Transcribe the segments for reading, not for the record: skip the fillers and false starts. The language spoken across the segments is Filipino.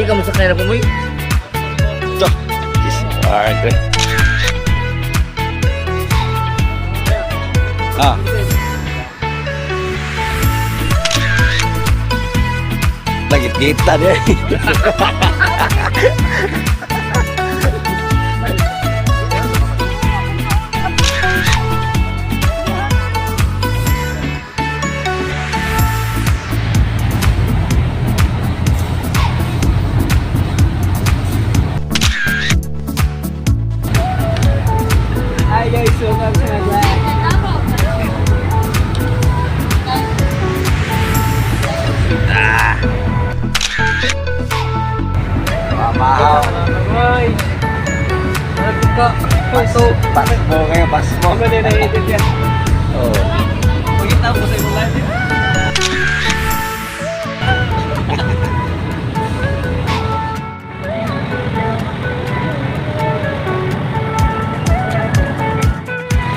ka masakay na po mo. Ito. Smart. Ah. Nagit-kita dia. Hi guys, welcome to my vlog. Mahal. Ay! Nagbuka. Paso. Bakit mo ngayon? Pas mo. Ano din na-edit yan? Oo. Pagkita mo sa ibang live.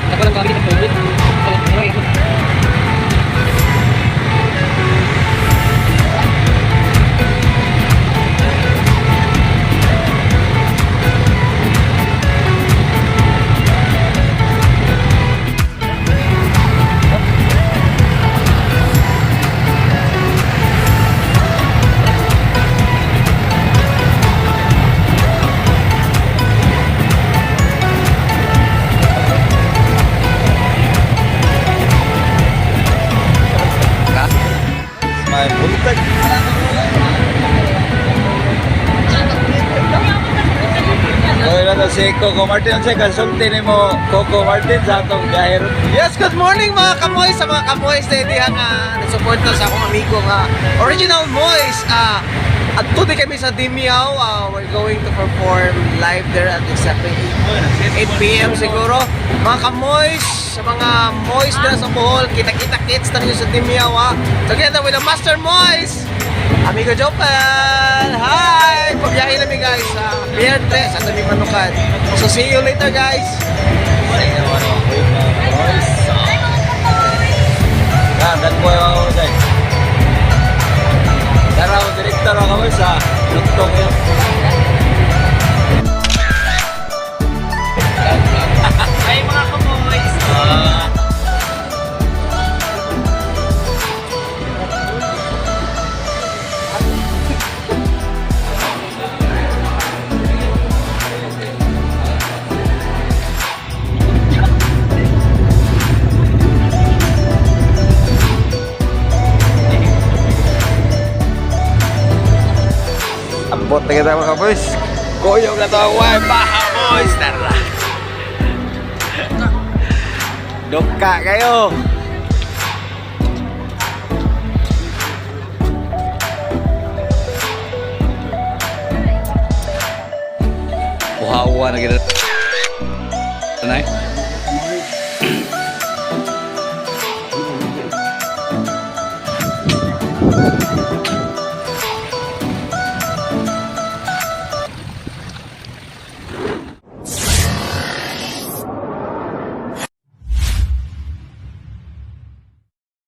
Ako lang kami ng COVID. May buntag. Oy, na si Coco Martin sa kasulti ni mo Coco Martin sa atong gahir. Yes, good morning mga kamoy sa mga kamoy sa diha nga nasuporta sa akong amigo nga Original Mois. At today kami sa Dimiao, we're going to perform live there at exactly 8 p.m. siguro. Mga kamoys, sa mga mois na sa Bohol, kita-kita kids na rin sa Dimiao ha. Together with the Master Mois, Amigo Jopel. Hi! Pabiyahin namin guys sa Pier 3 sa Tabi Manukan. So see you later guys. Dan boy ako dai. Darao direktor ako sa Luktong yun. Hi mga kamoys. Ambot na kita mga boys. Koyong na to ang wifi boys. Tara. Duka kayo.